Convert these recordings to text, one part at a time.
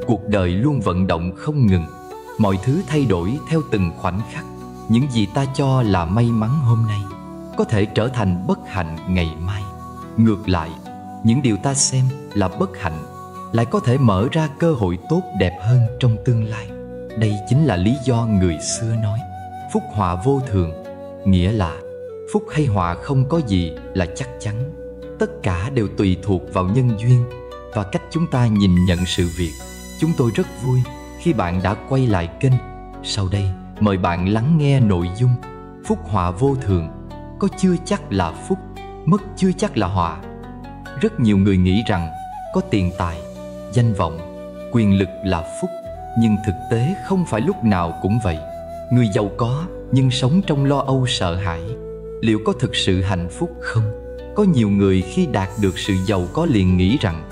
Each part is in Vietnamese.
Cuộc đời luôn vận động không ngừng, mọi thứ thay đổi theo từng khoảnh khắc. Những gì ta cho là may mắn hôm nay có thể trở thành bất hạnh ngày mai. Ngược lại, những điều ta xem là bất hạnh lại có thể mở ra cơ hội tốt đẹp hơn trong tương lai. Đây chính là lý do người xưa nói phúc họa vô thường, nghĩa là phúc hay họa không có gì là chắc chắn. Tất cả đều tùy thuộc vào nhân duyên và cách chúng ta nhìn nhận sự việc. Chúng tôi rất vui khi bạn đã quay lại kênh. Sau đây, mời bạn lắng nghe nội dung phúc họa vô thường, có chưa chắc là phúc, mất chưa chắc là họa. Rất nhiều người nghĩ rằng có tiền tài, danh vọng, quyền lực là phúc, nhưng thực tế không phải lúc nào cũng vậy. Người giàu có nhưng sống trong lo âu sợ hãi, liệu có thực sự hạnh phúc không? Có nhiều người khi đạt được sự giàu có liền nghĩ rằng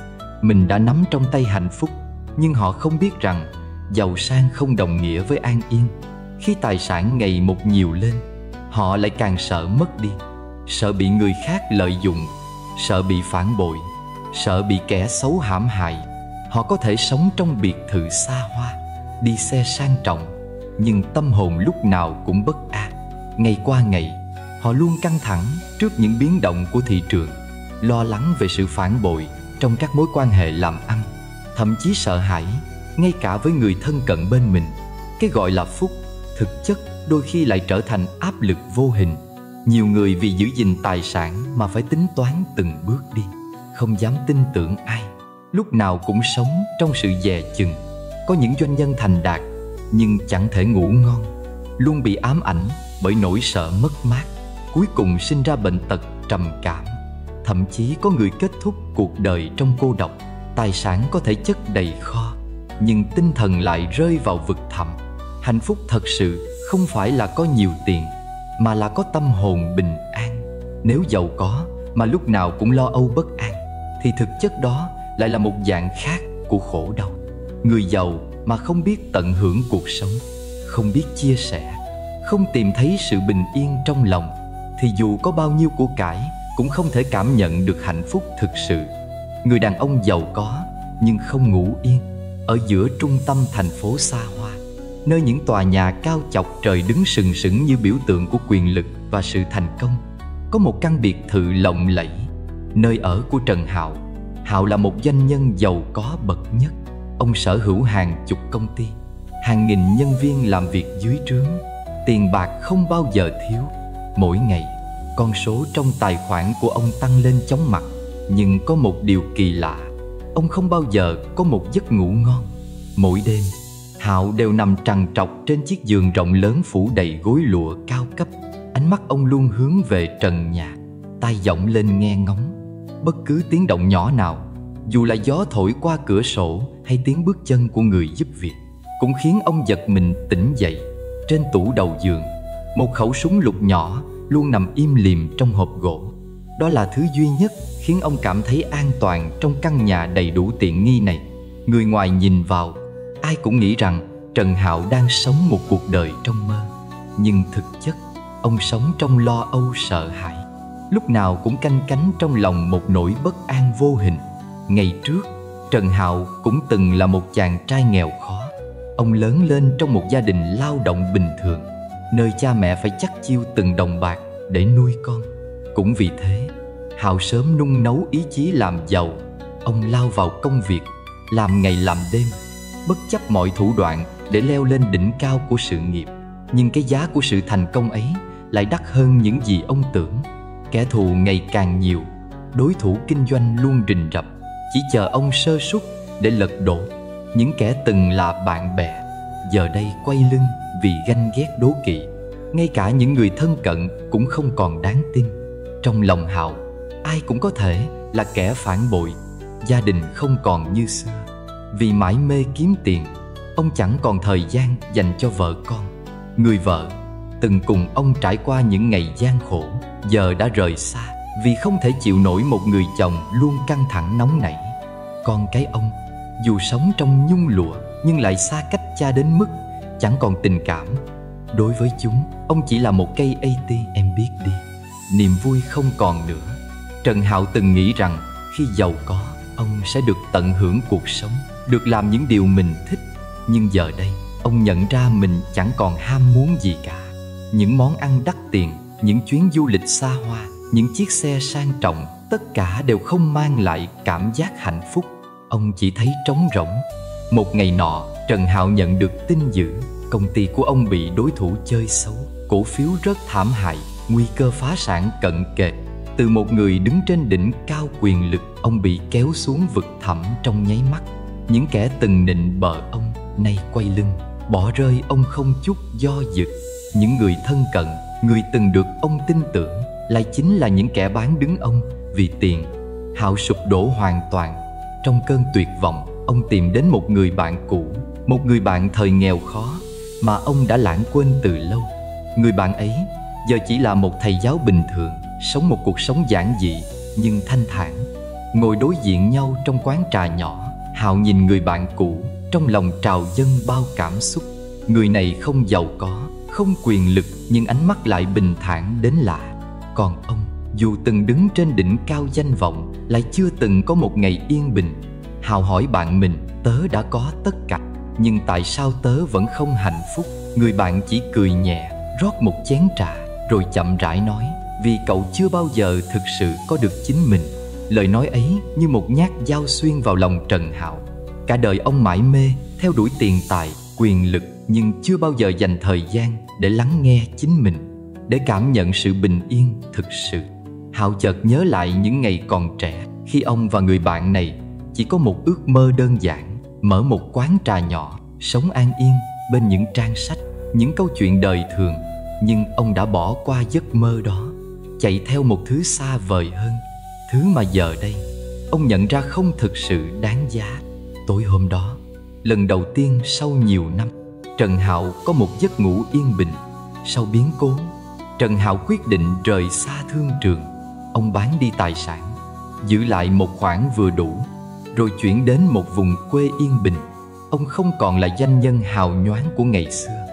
mình đã nắm trong tay hạnh phúc, nhưng họ không biết rằng giàu sang không đồng nghĩa với an yên. Khi tài sản ngày một nhiều lên, họ lại càng sợ mất đi, sợ bị người khác lợi dụng, sợ bị phản bội, sợ bị kẻ xấu hãm hại. Họ có thể sống trong biệt thự xa hoa, đi xe sang trọng, nhưng tâm hồn lúc nào cũng bất an. Ngày qua ngày, họ luôn căng thẳng trước những biến động của thị trường, lo lắng về sự phản bội trong các mối quan hệ làm ăn, thậm chí sợ hãi ngay cả với người thân cận bên mình. Cái gọi là phúc, thực chất đôi khi lại trở thành áp lực vô hình. Nhiều người vì giữ gìn tài sản mà phải tính toán từng bước đi, không dám tin tưởng ai, lúc nào cũng sống trong sự dè chừng. Có những doanh nhân thành đạt nhưng chẳng thể ngủ ngon, luôn bị ám ảnh bởi nỗi sợ mất mát, cuối cùng sinh ra bệnh tật trầm cảm. Thậm chí có người kết thúc cuộc đời trong cô độc. Tài sản có thể chất đầy kho, nhưng tinh thần lại rơi vào vực thẳm. Hạnh phúc thật sự không phải là có nhiều tiền, mà là có tâm hồn bình an. Nếu giàu có mà lúc nào cũng lo âu bất an, thì thực chất đó lại là một dạng khác của khổ đau. Người giàu mà không biết tận hưởng cuộc sống, không biết chia sẻ, không tìm thấy sự bình yên trong lòng, thì dù có bao nhiêu của cải cũng không thể cảm nhận được hạnh phúc thực sự. Người đàn ông giàu có nhưng không ngủ yên, ở giữa trung tâm thành phố xa hoa, nơi những tòa nhà cao chọc trời đứng sừng sững như biểu tượng của quyền lực và sự thành công, có một căn biệt thự lộng lẫy, nơi ở của Trần Hạo. Hạo là một doanh nhân giàu có bậc nhất. Ông sở hữu hàng chục công ty, hàng nghìn nhân viên làm việc dưới trướng. Tiền bạc không bao giờ thiếu. Mỗi ngày, con số trong tài khoản của ông tăng lên chóng mặt. Nhưng có một điều kỳ lạ, ông không bao giờ có một giấc ngủ ngon. Mỗi đêm, Hạo đều nằm trằn trọc trên chiếc giường rộng lớn phủ đầy gối lụa cao cấp. Ánh mắt ông luôn hướng về trần nhà, tai vọng lên nghe ngóng. Bất cứ tiếng động nhỏ nào, dù là gió thổi qua cửa sổ hay tiếng bước chân của người giúp việc, cũng khiến ông giật mình tỉnh dậy. Trên tủ đầu giường, một khẩu súng lục nhỏ luôn nằm im lìm trong hộp gỗ. Đó là thứ duy nhất khiến ông cảm thấy an toàn trong căn nhà đầy đủ tiện nghi này. Người ngoài nhìn vào, ai cũng nghĩ rằng Trần Hạo đang sống một cuộc đời trong mơ. Nhưng thực chất, ông sống trong lo âu sợ hãi, lúc nào cũng canh cánh trong lòng một nỗi bất an vô hình. Ngày trước, Trần Hạo cũng từng là một chàng trai nghèo khó. Ông lớn lên trong một gia đình lao động bình thường, nơi cha mẹ phải chắt chiu từng đồng bạc để nuôi con. Cũng vì thế, Hạo sớm nung nấu ý chí làm giàu. Ông lao vào công việc, làm ngày làm đêm, bất chấp mọi thủ đoạn để leo lên đỉnh cao của sự nghiệp. Nhưng cái giá của sự thành công ấy lại đắt hơn những gì ông tưởng. Kẻ thù ngày càng nhiều, đối thủ kinh doanh luôn rình rập, chỉ chờ ông sơ suất để lật đổ. Những kẻ từng là bạn bè, giờ đây quay lưng vì ganh ghét đố kỵ. Ngay cả những người thân cận cũng không còn đáng tin. Trong lòng Hạo, ai cũng có thể là kẻ phản bội. Gia đình không còn như xưa. Vì mải mê kiếm tiền, ông chẳng còn thời gian dành cho vợ con. Người vợ từng cùng ông trải qua những ngày gian khổ, giờ đã rời xa vì không thể chịu nổi một người chồng luôn căng thẳng nóng nảy. Con cái ông, dù sống trong nhung lụa nhưng lại xa cách cha đến mức chẳng còn tình cảm. Đối với chúng, ông chỉ là một cây ATM biết đi. Niềm vui không còn nữa. Trần Hạo từng nghĩ rằng khi giàu có, ông sẽ được tận hưởng cuộc sống, được làm những điều mình thích. Nhưng giờ đây, ông nhận ra mình chẳng còn ham muốn gì cả. Những món ăn đắt tiền, những chuyến du lịch xa hoa, những chiếc xe sang trọng, tất cả đều không mang lại cảm giác hạnh phúc. Ông chỉ thấy trống rỗng. Một ngày nọ, Trần Hạo nhận được tin dữ. Công ty của ông bị đối thủ chơi xấu, cổ phiếu rất thảm hại, nguy cơ phá sản cận kề. Từ một người đứng trên đỉnh cao quyền lực, ông bị kéo xuống vực thẳm trong nháy mắt. Những kẻ từng nịnh bợ ông nay quay lưng, bỏ rơi ông không chút do dự. Những người thân cận, người từng được ông tin tưởng, lại chính là những kẻ bán đứng ông vì tiền. Hạo sụp đổ hoàn toàn. Trong cơn tuyệt vọng, ông tìm đến một người bạn cũ, một người bạn thời nghèo khó mà ông đã lãng quên từ lâu. Người bạn ấy giờ chỉ là một thầy giáo bình thường, sống một cuộc sống giản dị nhưng thanh thản. Ngồi đối diện nhau trong quán trà nhỏ, Hạo nhìn người bạn cũ, trong lòng trào dâng bao cảm xúc. Người này không giàu có, không quyền lực, nhưng ánh mắt lại bình thản đến lạ. Còn ông, dù từng đứng trên đỉnh cao danh vọng, lại chưa từng có một ngày yên bình. Hạo hỏi bạn mình, tớ đã có tất cả, nhưng tại sao tớ vẫn không hạnh phúc? Người bạn chỉ cười nhẹ, rót một chén trà, rồi chậm rãi nói, vì cậu chưa bao giờ thực sự có được chính mình. Lời nói ấy như một nhát dao xuyên vào lòng Trần Hạo. Cả đời ông mải mê theo đuổi tiền tài, quyền lực, nhưng chưa bao giờ dành thời gian để lắng nghe chính mình, để cảm nhận sự bình yên thực sự. Hạo chợt nhớ lại những ngày còn trẻ, khi ông và người bạn này chỉ có một ước mơ đơn giản, mở một quán trà nhỏ, sống an yên bên những trang sách, những câu chuyện đời thường. Nhưng ông đã bỏ qua giấc mơ đó, chạy theo một thứ xa vời hơn, thứ mà giờ đây ông nhận ra không thực sự đáng giá. Tối hôm đó, lần đầu tiên sau nhiều năm, Trần Hạo có một giấc ngủ yên bình. Sau biến cố, Trần Hạo quyết định rời xa thương trường. Ông bán đi tài sản, giữ lại một khoản vừa đủ, rồi chuyển đến một vùng quê yên bình. Ông không còn là doanh nhân hào nhoáng của ngày xưa,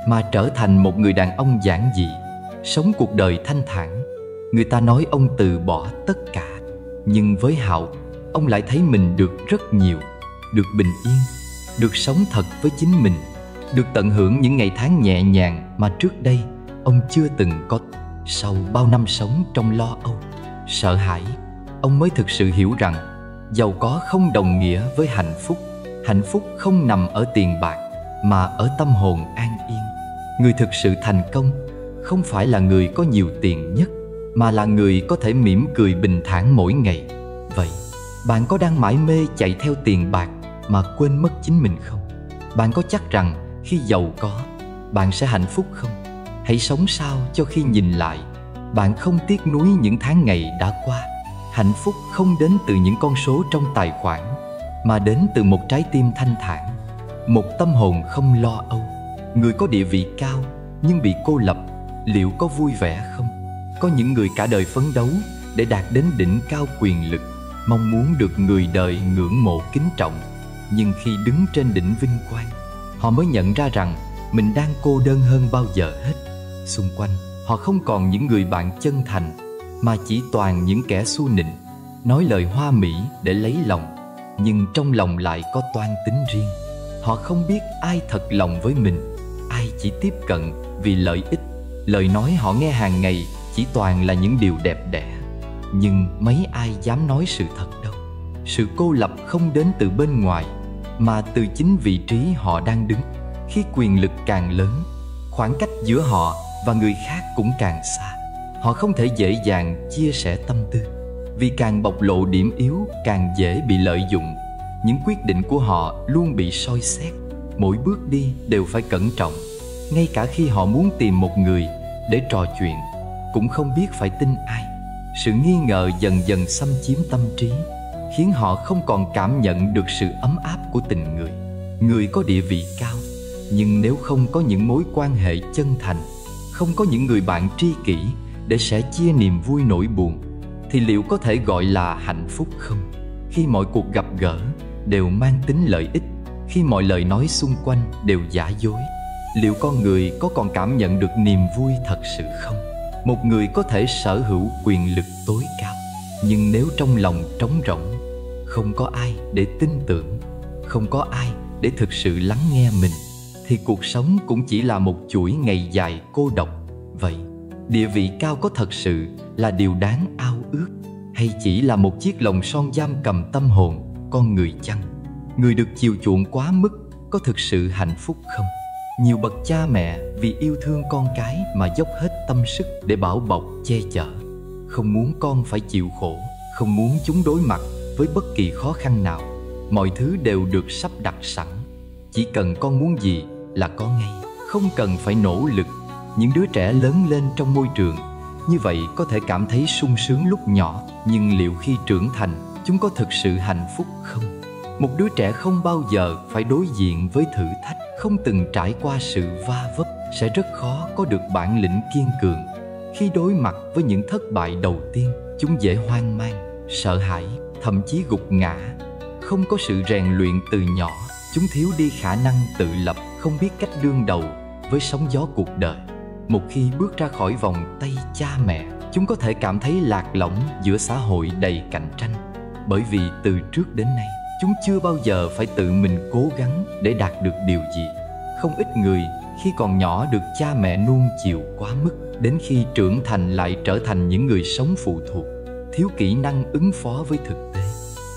mà trở thành một người đàn ông giản dị, sống cuộc đời thanh thản. Người ta nói ông từ bỏ tất cả, nhưng với Hạo, ông lại thấy mình được rất nhiều. Được bình yên, được sống thật với chính mình, được tận hưởng những ngày tháng nhẹ nhàng mà trước đây ông chưa từng có. Sau bao năm sống trong lo âu, sợ hãi, ông mới thực sự hiểu rằng giàu có không đồng nghĩa với hạnh phúc. Hạnh phúc không nằm ở tiền bạc, mà ở tâm hồn an yên. Người thực sự thành công không phải là người có nhiều tiền nhất, mà là người có thể mỉm cười bình thản mỗi ngày. Vậy, bạn có đang mải mê chạy theo tiền bạc mà quên mất chính mình không? Bạn có chắc rằng khi giàu có, bạn sẽ hạnh phúc không? Hãy sống sao cho khi nhìn lại, bạn không tiếc nuối những tháng ngày đã qua. Hạnh phúc không đến từ những con số trong tài khoản, mà đến từ một trái tim thanh thản, một tâm hồn không lo âu. Người có địa vị cao nhưng bị cô lập, liệu có vui vẻ không? Có những người cả đời phấn đấu để đạt đến đỉnh cao quyền lực, mong muốn được người đời ngưỡng mộ kính trọng. Nhưng khi đứng trên đỉnh vinh quang, họ mới nhận ra rằng mình đang cô đơn hơn bao giờ hết. Xung quanh, họ không còn những người bạn chân thành, mà chỉ toàn những kẻ xu nịnh, nói lời hoa mỹ để lấy lòng, nhưng trong lòng lại có toan tính riêng. Họ không biết ai thật lòng với mình, ai chỉ tiếp cận vì lợi ích. Lời nói họ nghe hàng ngày chỉ toàn là những điều đẹp đẽ, nhưng mấy ai dám nói sự thật đâu. Sự cô lập không đến từ bên ngoài, mà từ chính vị trí họ đang đứng. Khi quyền lực càng lớn, khoảng cách giữa họ và người khác cũng càng xa. Họ không thể dễ dàng chia sẻ tâm tư, vì càng bộc lộ điểm yếu càng dễ bị lợi dụng. Những quyết định của họ luôn bị soi xét, mỗi bước đi đều phải cẩn trọng. Ngay cả khi họ muốn tìm một người để trò chuyện, cũng không biết phải tin ai. Sự nghi ngờ dần dần xâm chiếm tâm trí, khiến họ không còn cảm nhận được sự ấm áp của tình người. Người có địa vị cao, nhưng nếu không có những mối quan hệ chân thành, không có những người bạn tri kỷ để sẻ chia niềm vui nỗi buồn, thì liệu có thể gọi là hạnh phúc không? Khi mọi cuộc gặp gỡ đều mang tính lợi ích, khi mọi lời nói xung quanh đều giả dối, liệu con người có còn cảm nhận được niềm vui thật sự không? Một người có thể sở hữu quyền lực tối cao, nhưng nếu trong lòng trống rỗng, không có ai để tin tưởng, không có ai để thực sự lắng nghe mình, thì cuộc sống cũng chỉ là một chuỗi ngày dài cô độc. Vậy, địa vị cao có thật sự là điều đáng ao ước, hay chỉ là một chiếc lồng son giam cầm tâm hồn con người chăng? Người được chiều chuộng quá mức có thực sự hạnh phúc không? Nhiều bậc cha mẹ vì yêu thương con cái mà dốc hết tâm sức để bảo bọc, che chở, không muốn con phải chịu khổ, không muốn chúng đối mặt với bất kỳ khó khăn nào. Mọi thứ đều được sắp đặt sẵn, chỉ cần con muốn gì là có ngay, không cần phải nỗ lực. Những đứa trẻ lớn lên trong môi trường như vậy có thể cảm thấy sung sướng lúc nhỏ, nhưng liệu khi trưởng thành, chúng có thực sự hạnh phúc không? Một đứa trẻ không bao giờ phải đối diện với thử thách, không từng trải qua sự va vấp, sẽ rất khó có được bản lĩnh kiên cường. Khi đối mặt với những thất bại đầu tiên, chúng dễ hoang mang, sợ hãi, thậm chí gục ngã. Không có sự rèn luyện từ nhỏ, chúng thiếu đi khả năng tự lập, không biết cách đương đầu với sóng gió cuộc đời. Một khi bước ra khỏi vòng tay cha mẹ, chúng có thể cảm thấy lạc lõng giữa xã hội đầy cạnh tranh. Bởi vì từ trước đến nay, chúng chưa bao giờ phải tự mình cố gắng để đạt được điều gì. Không ít người khi còn nhỏ được cha mẹ nuông chiều quá mức, đến khi trưởng thành lại trở thành những người sống phụ thuộc, thiếu kỹ năng ứng phó với thực tế.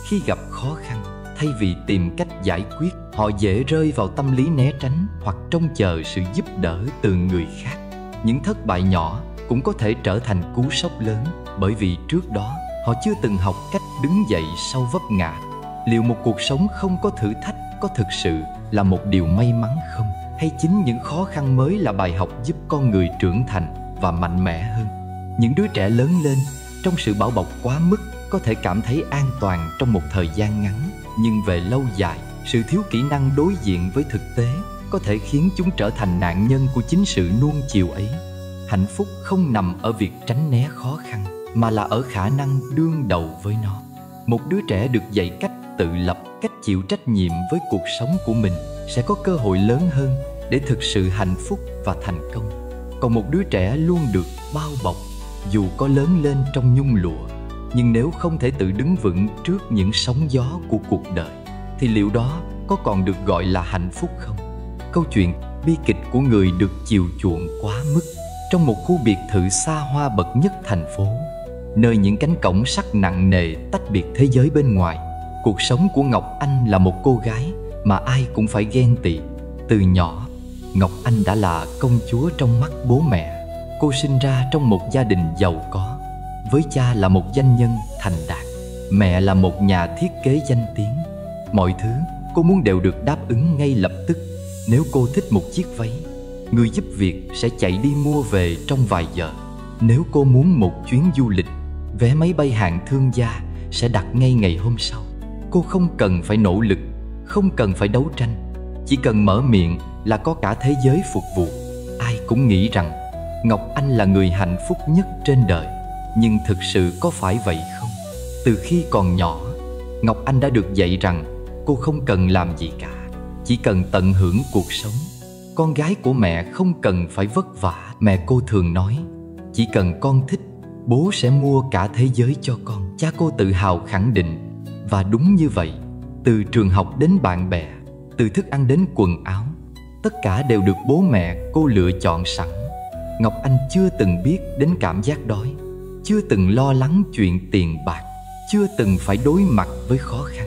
Khi gặp khó khăn, thay vì tìm cách giải quyết, họ dễ rơi vào tâm lý né tránh hoặc trông chờ sự giúp đỡ từ người khác. Những thất bại nhỏ cũng có thể trở thành cú sốc lớn, bởi vì trước đó họ chưa từng học cách đứng dậy sau vấp ngã. Liệu một cuộc sống không có thử thách có thực sự là một điều may mắn không? Hay chính những khó khăn mới là bài học giúp con người trưởng thành và mạnh mẽ hơn? Những đứa trẻ lớn lên trong sự bảo bọc quá mức có thể cảm thấy an toàn trong một thời gian ngắn, nhưng về lâu dài, sự thiếu kỹ năng đối diện với thực tế có thể khiến chúng trở thành nạn nhân của chính sự nuông chiều ấy. Hạnh phúc không nằm ở việc tránh né khó khăn, mà là ở khả năng đương đầu với nó. Một đứa trẻ được dạy cách tự lập, cách chịu trách nhiệm với cuộc sống của mình sẽ có cơ hội lớn hơn để thực sự hạnh phúc và thành công. Còn một đứa trẻ luôn được bao bọc, dù có lớn lên trong nhung lụa, nhưng nếu không thể tự đứng vững trước những sóng gió của cuộc đời, thì liệu đó có còn được gọi là hạnh phúc không? Câu chuyện bi kịch của người được chiều chuộng quá mức. Trong một khu biệt thự xa hoa bậc nhất thành phố, nơi những cánh cổng sắt nặng nề tách biệt thế giới bên ngoài, cuộc sống của Ngọc Anh là một cô gái mà ai cũng phải ghen tị. Từ nhỏ, Ngọc Anh đã là công chúa trong mắt bố mẹ. Cô sinh ra trong một gia đình giàu có, với cha là một doanh nhân thành đạt, mẹ là một nhà thiết kế danh tiếng. Mọi thứ cô muốn đều được đáp ứng ngay lập tức. Nếu cô thích một chiếc váy, người giúp việc sẽ chạy đi mua về trong vài giờ. Nếu cô muốn một chuyến du lịch, vé máy bay hạng thương gia sẽ đặt ngay ngày hôm sau. Cô không cần phải nỗ lực, không cần phải đấu tranh, chỉ cần mở miệng là có cả thế giới phục vụ. Ai cũng nghĩ rằng Ngọc Anh là người hạnh phúc nhất trên đời. Nhưng thực sự có phải vậy không? Từ khi còn nhỏ, Ngọc Anh đã được dạy rằng cô không cần làm gì cả, chỉ cần tận hưởng cuộc sống. Con gái của mẹ không cần phải vất vả. Mẹ cô thường nói, chỉ cần con thích, bố sẽ mua cả thế giới cho con. Cha cô tự hào khẳng định. Và đúng như vậy, từ trường học đến bạn bè, từ thức ăn đến quần áo, tất cả đều được bố mẹ cô lựa chọn sẵn. Ngọc Anh chưa từng biết đến cảm giác đói, chưa từng lo lắng chuyện tiền bạc, chưa từng phải đối mặt với khó khăn.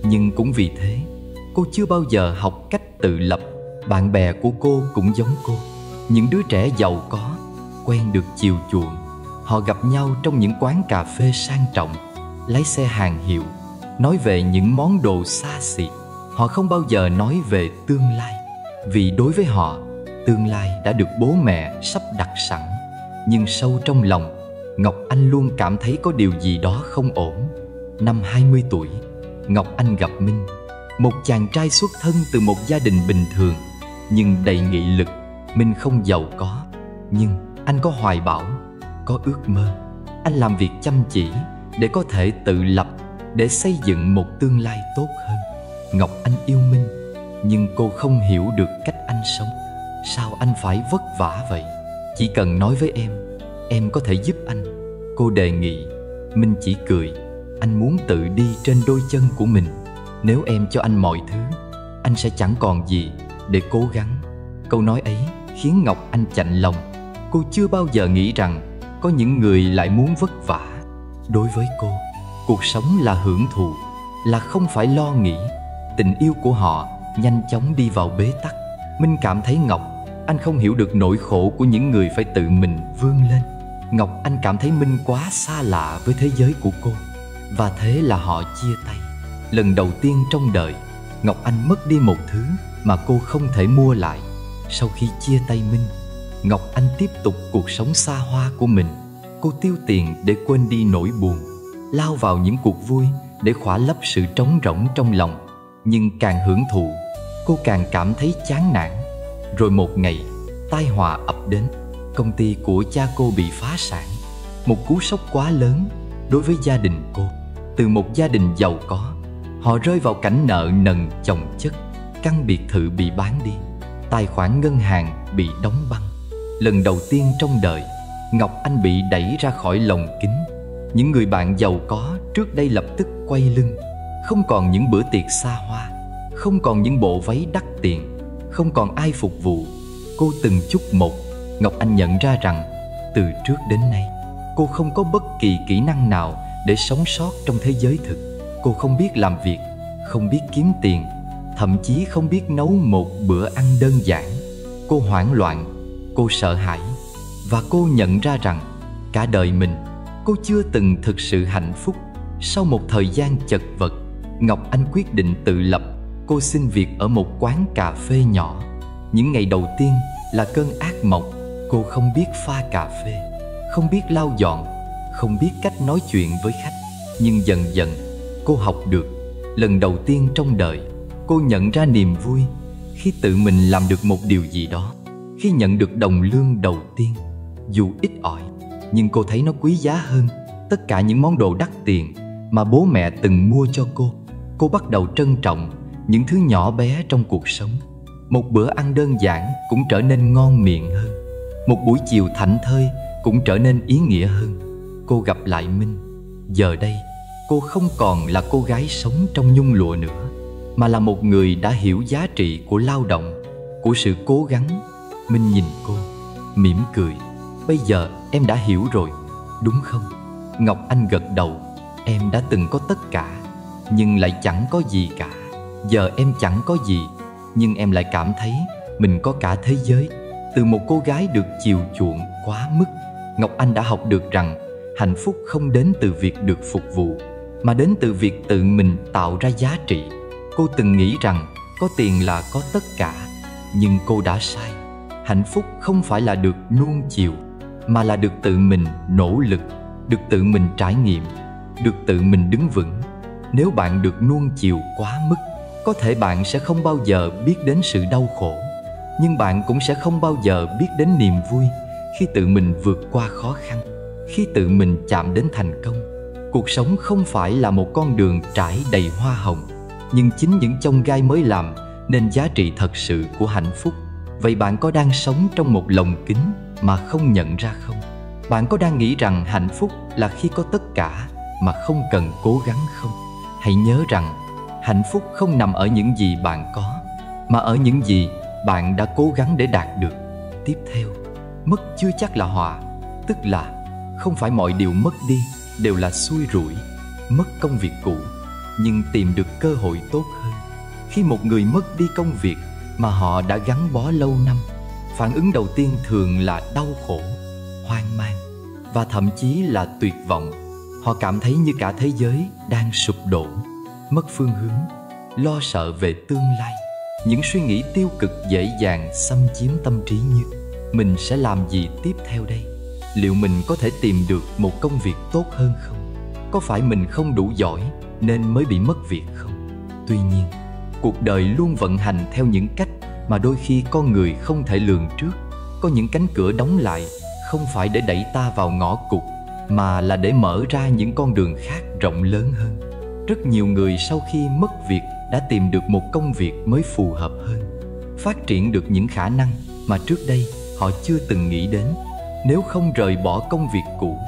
Nhưng cũng vì thế, cô chưa bao giờ học cách tự lập. Bạn bè của cô cũng giống cô, những đứa trẻ giàu có, quen được chiều chuộng. Họ gặp nhau trong những quán cà phê sang trọng, lái xe hàng hiệu, nói về những món đồ xa xỉ. Họ không bao giờ nói về tương lai, vì đối với họ, tương lai đã được bố mẹ sắp đặt sẵn. Nhưng sâu trong lòng, Ngọc Anh luôn cảm thấy có điều gì đó không ổn. Năm 20 tuổi, Ngọc Anh gặp Minh, một chàng trai xuất thân từ một gia đình bình thường nhưng đầy nghị lực. Minh không giàu có, nhưng anh có hoài bão, có ước mơ. Anh làm việc chăm chỉ để có thể tự lập, để xây dựng một tương lai tốt hơn. Ngọc Anh yêu Minh, nhưng cô không hiểu được cách anh sống. Sao anh phải vất vả vậy? Chỉ cần nói với em có thể giúp anh. Cô đề nghị. Minh chỉ cười. Anh muốn tự đi trên đôi chân của mình. Nếu em cho anh mọi thứ, anh sẽ chẳng còn gì để cố gắng. Câu nói ấy khiến Ngọc Anh chạnh lòng. Cô chưa bao giờ nghĩ rằng có những người lại muốn vất vả. Đối với cô, cuộc sống là hưởng thụ, là không phải lo nghĩ. Tình yêu của họ nhanh chóng đi vào bế tắc. Minh cảm thấy Ngọc Anh không hiểu được nỗi khổ của những người phải tự mình vươn lên. Ngọc Anh cảm thấy Minh quá xa lạ với thế giới của cô. Và thế là họ chia tay. Lần đầu tiên trong đời, Ngọc Anh mất đi một thứ mà cô không thể mua lại. Sau khi chia tay Minh, Ngọc Anh tiếp tục cuộc sống xa hoa của mình. Cô tiêu tiền để quên đi nỗi buồn, lao vào những cuộc vui để khỏa lấp sự trống rỗng trong lòng. Nhưng càng hưởng thụ, cô càng cảm thấy chán nản. Rồi một ngày, tai họa ập đến. Công ty của cha cô bị phá sản. Một cú sốc quá lớn đối với gia đình cô. Từ một gia đình giàu có, họ rơi vào cảnh nợ nần chồng chất. Căn biệt thự bị bán đi, tài khoản ngân hàng bị đóng băng. Lần đầu tiên trong đời, Ngọc Anh bị đẩy ra khỏi lồng kính. Những người bạn giàu có trước đây lập tức quay lưng. Không còn những bữa tiệc xa hoa, không còn những bộ váy đắt tiền, không còn ai phục vụ. Cô từng chút một, Ngọc Anh nhận ra rằng từ trước đến nay, cô không có bất kỳ kỹ năng nào để sống sót trong thế giới thực. Cô không biết làm việc, không biết kiếm tiền, thậm chí không biết nấu một bữa ăn đơn giản. Cô hoảng loạn, cô sợ hãi. Và cô nhận ra rằng cả đời mình, cô chưa từng thực sự hạnh phúc. Sau một thời gian chật vật, Ngọc Anh quyết định tự lập. Cô xin việc ở một quán cà phê nhỏ. Những ngày đầu tiên là cơn ác mộng. Cô không biết pha cà phê, không biết lau dọn, không biết cách nói chuyện với khách. Nhưng dần dần cô học được. Lần đầu tiên trong đời, cô nhận ra niềm vui khi tự mình làm được một điều gì đó. Khi nhận được đồng lương đầu tiên, dù ít ỏi, nhưng cô thấy nó quý giá hơn tất cả những món đồ đắt tiền mà bố mẹ từng mua cho cô. Cô bắt đầu trân trọng những thứ nhỏ bé trong cuộc sống. Một bữa ăn đơn giản cũng trở nên ngon miệng hơn. Một buổi chiều thảnh thơi cũng trở nên ý nghĩa hơn. Cô gặp lại Minh. Giờ đây, cô không còn là cô gái sống trong nhung lụa nữa, mà là một người đã hiểu giá trị của lao động, của sự cố gắng. Minh nhìn cô, mỉm cười. Bây giờ em đã hiểu rồi, đúng không? Ngọc Anh gật đầu. Em đã từng có tất cả, nhưng lại chẳng có gì cả. Giờ em chẳng có gì, nhưng em lại cảm thấy mình có cả thế giới. Từ một cô gái được chiều chuộng quá mức, Ngọc Anh đã học được rằng hạnh phúc không đến từ việc được phục vụ, mà đến từ việc tự mình tạo ra giá trị. Cô từng nghĩ rằng có tiền là có tất cả, nhưng cô đã sai. Hạnh phúc không phải là được nuông chiều, mà là được tự mình nỗ lực, được tự mình trải nghiệm, được tự mình đứng vững. Nếu bạn được nuông chiều quá mức, có thể bạn sẽ không bao giờ biết đến sự đau khổ, nhưng bạn cũng sẽ không bao giờ biết đến niềm vui khi tự mình vượt qua khó khăn, khi tự mình chạm đến thành công. Cuộc sống không phải là một con đường trải đầy hoa hồng, nhưng chính những chông gai mới làm nên giá trị thật sự của hạnh phúc. Vậy bạn có đang sống trong một lồng kính mà không nhận ra không? Bạn có đang nghĩ rằng hạnh phúc là khi có tất cả mà không cần cố gắng không? Hãy nhớ rằng hạnh phúc không nằm ở những gì bạn có, mà ở những gì bạn đã cố gắng để đạt được. Tiếp theo, mất chưa chắc là hòa, tức là không phải mọi điều mất đi đều là xui rủi. Mất công việc cũ nhưng tìm được cơ hội tốt hơn. Khi một người mất đi công việc mà họ đã gắn bó lâu năm, phản ứng đầu tiên thường là đau khổ, hoang mang và thậm chí là tuyệt vọng. Họ cảm thấy như cả thế giới đang sụp đổ, mất phương hướng, lo sợ về tương lai. Những suy nghĩ tiêu cực dễ dàng xâm chiếm tâm trí như: mình sẽ làm gì tiếp theo đây? Liệu mình có thể tìm được một công việc tốt hơn không? Có phải mình không đủ giỏi nên mới bị mất việc không? Tuy nhiên, cuộc đời luôn vận hành theo những cách mà đôi khi con người không thể lường trước. Có những cánh cửa đóng lại không phải để đẩy ta vào ngõ cụt, mà là để mở ra những con đường khác rộng lớn hơn. Rất nhiều người sau khi mất việc đã tìm được một công việc mới phù hợp hơn, phát triển được những khả năng mà trước đây họ chưa từng nghĩ đến. Nếu không rời bỏ công việc cũ,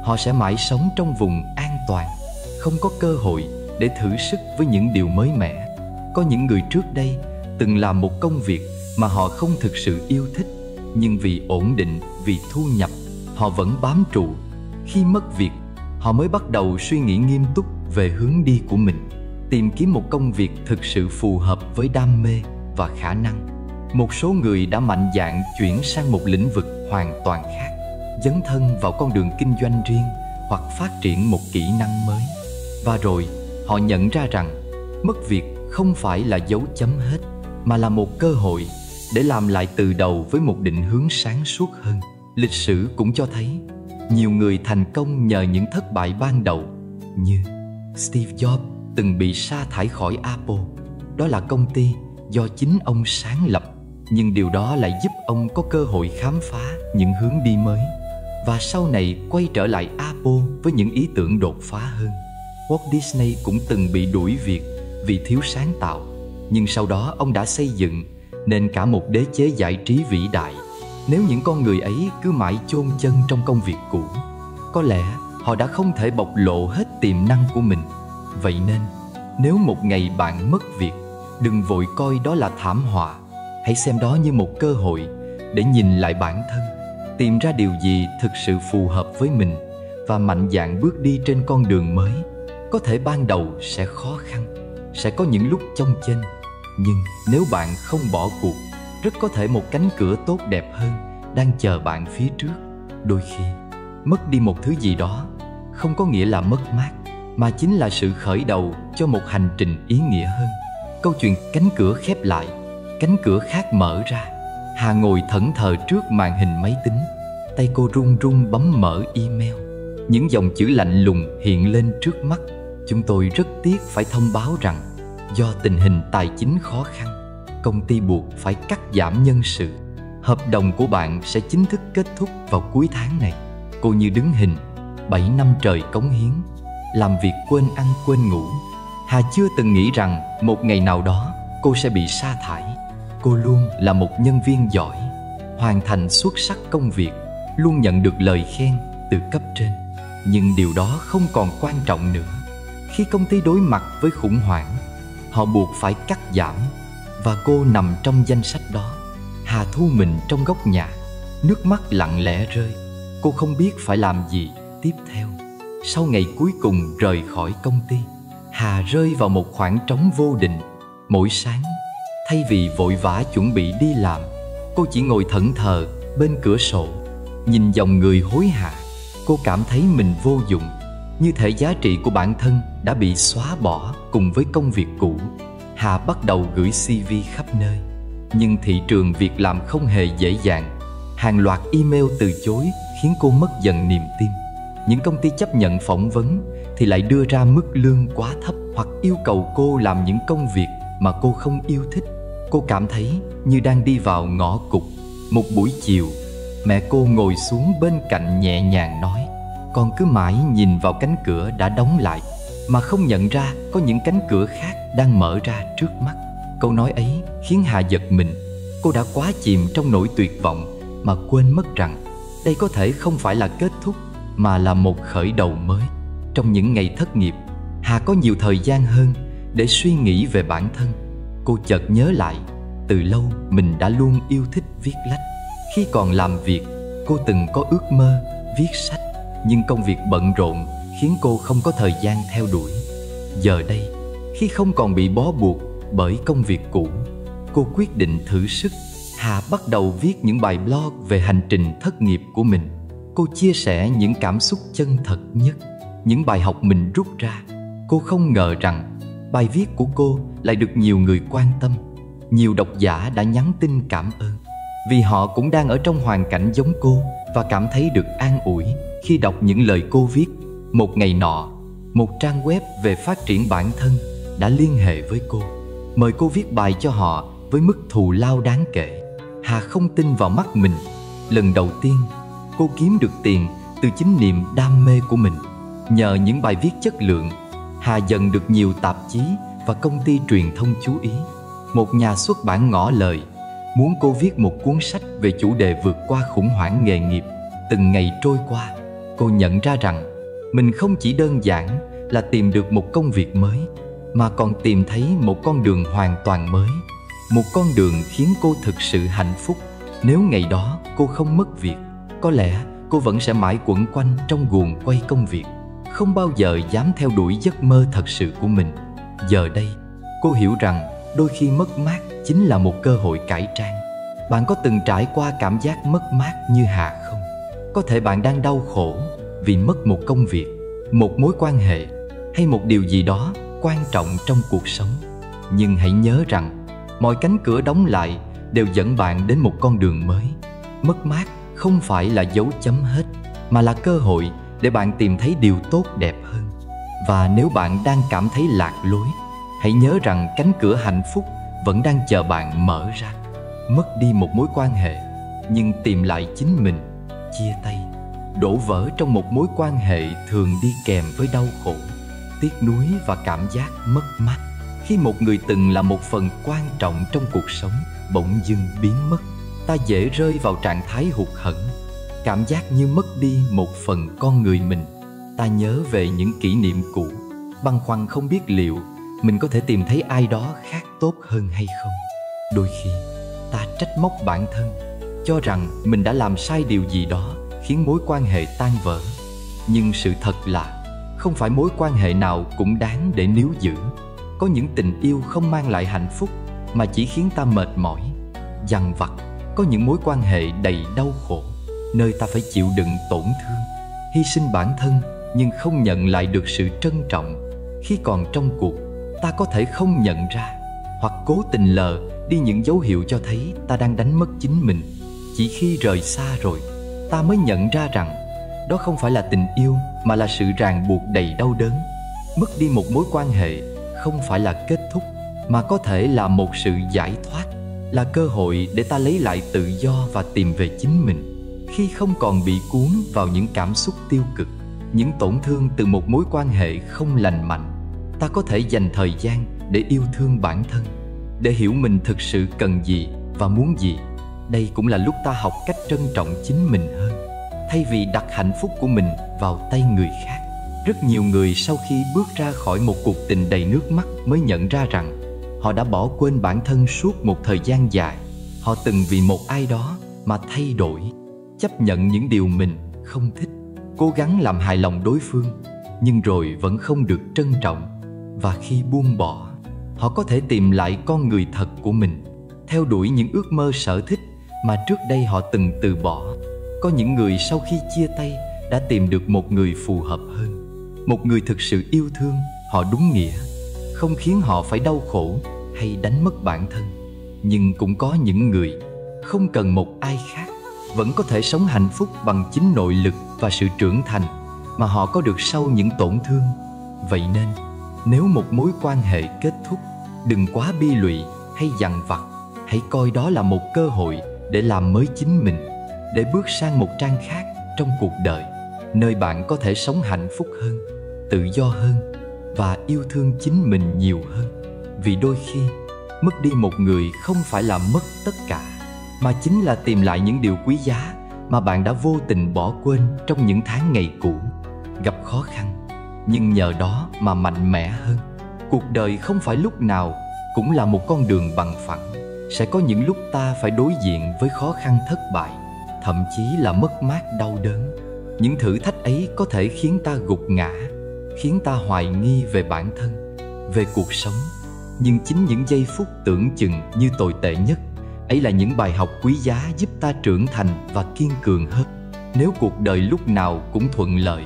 họ sẽ mãi sống trong vùng an toàn, không có cơ hội để thử sức với những điều mới mẻ. Có những người trước đây từng làm một công việc mà họ không thực sự yêu thích, nhưng vì ổn định, vì thu nhập, họ vẫn bám trụ. Khi mất việc, họ mới bắt đầu suy nghĩ nghiêm túc về hướng đi của mình, tìm kiếm một công việc thực sự phù hợp với đam mê và khả năng. Một số người đã mạnh dạn chuyển sang một lĩnh vực hoàn toàn khác, dấn thân vào con đường kinh doanh riêng hoặc phát triển một kỹ năng mới. Và rồi họ nhận ra rằng mất việc không phải là dấu chấm hết, mà là một cơ hội để làm lại từ đầu với một định hướng sáng suốt hơn. Lịch sử cũng cho thấy nhiều người thành công nhờ những thất bại ban đầu, như Steve Jobs từng bị sa thải khỏi Apple. Đó là công ty do chính ông sáng lập, nhưng điều đó lại giúp ông có cơ hội khám phá những hướng đi mới, và sau này quay trở lại Apple với những ý tưởng đột phá hơn. Walt Disney cũng từng bị đuổi việc vì thiếu sáng tạo, nhưng sau đó ông đã xây dựng nên cả một đế chế giải trí vĩ đại. Nếu những con người ấy cứ mãi chôn chân trong công việc cũ, có lẽ họ đã không thể bộc lộ hết tiềm năng của mình. Vậy nên, nếu một ngày bạn mất việc, đừng vội coi đó là thảm họa. Hãy xem đó như một cơ hội để nhìn lại bản thân, tìm ra điều gì thực sự phù hợp với mình và mạnh dạn bước đi trên con đường mới. Có thể ban đầu sẽ khó khăn, sẽ có những lúc chông chênh, nhưng nếu bạn không bỏ cuộc, rất có thể một cánh cửa tốt đẹp hơn đang chờ bạn phía trước. Đôi khi, mất đi một thứ gì đó không có nghĩa là mất mát, mà chính là sự khởi đầu cho một hành trình ý nghĩa hơn. Câu chuyện cánh cửa khép lại, cánh cửa khác mở ra. Hà ngồi thẫn thờ trước màn hình máy tính, tay cô run run bấm mở email. Những dòng chữ lạnh lùng hiện lên trước mắt. Chúng tôi rất tiếc phải thông báo rằng do tình hình tài chính khó khăn, công ty buộc phải cắt giảm nhân sự. Hợp đồng của bạn sẽ chính thức kết thúc vào cuối tháng này. Cô như đứng hình, 7 năm trời cống hiến, làm việc quên ăn quên ngủ. Hà chưa từng nghĩ rằng một ngày nào đó cô sẽ bị sa thải. Cô luôn là một nhân viên giỏi, hoàn thành xuất sắc công việc, luôn nhận được lời khen từ cấp trên. Nhưng điều đó không còn quan trọng nữa. Khi công ty đối mặt với khủng hoảng, họ buộc phải cắt giảm, và cô nằm trong danh sách đó. Hà thu mình trong góc nhà, nước mắt lặng lẽ rơi. Cô không biết phải làm gì tiếp theo. Sau ngày cuối cùng rời khỏi công ty, Hà rơi vào một khoảng trống vô định. Mỗi sáng, thay vì vội vã chuẩn bị đi làm, cô chỉ ngồi thẫn thờ bên cửa sổ, nhìn dòng người hối hả. Cô cảm thấy mình vô dụng, như thể giá trị của bản thân đã bị xóa bỏ cùng với công việc cũ. Hà bắt đầu gửi CV khắp nơi, nhưng thị trường việc làm không hề dễ dàng. Hàng loạt email từ chối khiến cô mất dần niềm tin. Những công ty chấp nhận phỏng vấn thì lại đưa ra mức lương quá thấp, hoặc yêu cầu cô làm những công việc mà cô không yêu thích. Cô cảm thấy như đang đi vào ngõ cụt. Một buổi chiều, mẹ cô ngồi xuống bên cạnh nhẹ nhàng nói: "Con cứ mãi nhìn vào cánh cửa đã đóng lại mà không nhận ra có những cánh cửa khác đang mở ra trước mắt." Câu nói ấy khiến Hà giật mình. Cô đã quá chìm trong nỗi tuyệt vọng mà quên mất rằng đây có thể không phải là kết thúc, mà là một khởi đầu mới. Trong những ngày thất nghiệp, Hà có nhiều thời gian hơn để suy nghĩ về bản thân. Cô chợt nhớ lại, từ lâu mình đã luôn yêu thích viết lách. Khi còn làm việc, cô từng có ước mơ viết sách, nhưng công việc bận rộn khiến cô không có thời gian theo đuổi. Giờ đây, khi không còn bị bó buộc bởi công việc cũ, cô quyết định thử sức. Hà bắt đầu viết những bài blog về hành trình thất nghiệp của mình. Cô chia sẻ những cảm xúc chân thật nhất, những bài học mình rút ra. Cô không ngờ rằng bài viết của cô lại được nhiều người quan tâm. Nhiều độc giả đã nhắn tin cảm ơn, vì họ cũng đang ở trong hoàn cảnh giống cô và cảm thấy được an ủi khi đọc những lời cô viết. Một ngày nọ, một trang web về phát triển bản thân đã liên hệ với cô, mời cô viết bài cho họ với mức thù lao đáng kể. Hà không tin vào mắt mình. Lần đầu tiên, cô kiếm được tiền từ chính niềm đam mê của mình. Nhờ những bài viết chất lượng, Hà dần được nhiều tạp chí và công ty truyền thông chú ý. Một nhà xuất bản ngỏ lời Muốn cô viết một cuốn sách về chủ đề vượt qua khủng hoảng nghề nghiệp. Từng ngày trôi qua, cô nhận ra rằng mình không chỉ đơn giản là tìm được một công việc mới, mà còn tìm thấy một con đường hoàn toàn mới. Một con đường khiến cô thực sự hạnh phúc. Nếu ngày đó cô không mất việc, có lẽ cô vẫn sẽ mãi quẩn quanh trong guồng quay công việc, không bao giờ dám theo đuổi giấc mơ thật sự của mình. Giờ đây, cô hiểu rằng đôi khi mất mát chính là một cơ hội cải trang. Bạn có từng trải qua cảm giác mất mát như Hà không? Có thể bạn đang đau khổ vì mất một công việc, một mối quan hệ hay một điều gì đó quan trọng trong cuộc sống. Nhưng hãy nhớ rằng mọi cánh cửa đóng lại đều dẫn bạn đến một con đường mới. Mất mát không phải là dấu chấm hết, mà là cơ hội để bạn tìm thấy điều tốt đẹp hơn. Và nếu bạn đang cảm thấy lạc lối, hãy nhớ rằng cánh cửa hạnh phúc vẫn đang chờ bạn mở ra. Mất đi một mối quan hệ, nhưng tìm lại chính mình. Chia tay, đổ vỡ trong một mối quan hệ thường đi kèm với đau khổ, tiếc nuối và cảm giác mất mát. Khi một người từng là một phần quan trọng trong cuộc sống bỗng dưng biến mất, ta dễ rơi vào trạng thái hụt hẫng, cảm giác như mất đi một phần con người mình. Ta nhớ về những kỷ niệm cũ, băn khoăn không biết liệu mình có thể tìm thấy ai đó khác tốt hơn hay không. Đôi khi ta trách móc bản thân, cho rằng mình đã làm sai điều gì đó khiến mối quan hệ tan vỡ. Nhưng sự thật là không phải mối quan hệ nào cũng đáng để níu giữ. Có những tình yêu không mang lại hạnh phúc mà chỉ khiến ta mệt mỏi, dằn vặt. Có những mối quan hệ đầy đau khổ, nơi ta phải chịu đựng tổn thương, hy sinh bản thân nhưng không nhận lại được sự trân trọng. Khi còn trong cuộc, ta có thể không nhận ra hoặc cố tình lờ đi những dấu hiệu cho thấy ta đang đánh mất chính mình. Chỉ khi rời xa rồi, ta mới nhận ra rằng đó không phải là tình yêu mà là sự ràng buộc đầy đau đớn. Mất đi một mối quan hệ không phải là kết thúc, mà có thể là một sự giải thoát, là cơ hội để ta lấy lại tự do và tìm về chính mình. Khi không còn bị cuốn vào những cảm xúc tiêu cực, những tổn thương từ một mối quan hệ không lành mạnh, ta có thể dành thời gian để yêu thương bản thân, để hiểu mình thực sự cần gì và muốn gì. Đây cũng là lúc ta học cách trân trọng chính mình hơn, thay vì đặt hạnh phúc của mình vào tay người khác. Rất nhiều người sau khi bước ra khỏi một cuộc tình đầy nước mắt mới nhận ra rằng họ đã bỏ quên bản thân suốt một thời gian dài. Họ từng vì một ai đó mà thay đổi, chấp nhận những điều mình không thích, cố gắng làm hài lòng đối phương, nhưng rồi vẫn không được trân trọng. Và khi buông bỏ, họ có thể tìm lại con người thật của mình, theo đuổi những ước mơ sở thích mà trước đây họ từng từ bỏ. Có những người sau khi chia tay đã tìm được một người phù hợp hơn, một người thực sự yêu thương họ đúng nghĩa, không khiến họ phải đau khổ hay đánh mất bản thân. Nhưng cũng có những người không cần một ai khác, vẫn có thể sống hạnh phúc bằng chính nội lực và sự trưởng thành mà họ có được sau những tổn thương. Vậy nên, nếu một mối quan hệ kết thúc, đừng quá bi lụy hay dằn vặt. Hãy coi đó là một cơ hội để làm mới chính mình, để bước sang một trang khác trong cuộc đời, nơi bạn có thể sống hạnh phúc hơn, tự do hơn và yêu thương chính mình nhiều hơn. Vì đôi khi, mất đi một người không phải là mất tất cả, mà chính là tìm lại những điều quý giá mà bạn đã vô tình bỏ quên trong những tháng ngày cũ. Gặp khó khăn, nhưng nhờ đó mà mạnh mẽ hơn. Cuộc đời không phải lúc nào cũng là một con đường bằng phẳng. Sẽ có những lúc ta phải đối diện với khó khăn, thất bại, thậm chí là mất mát, đau đớn. Những thử thách ấy có thể khiến ta gục ngã, khiến ta hoài nghi về bản thân, về cuộc sống. Nhưng chính những giây phút tưởng chừng như tồi tệ nhất ấy là những bài học quý giá giúp ta trưởng thành và kiên cường hơn. Nếu cuộc đời lúc nào cũng thuận lợi,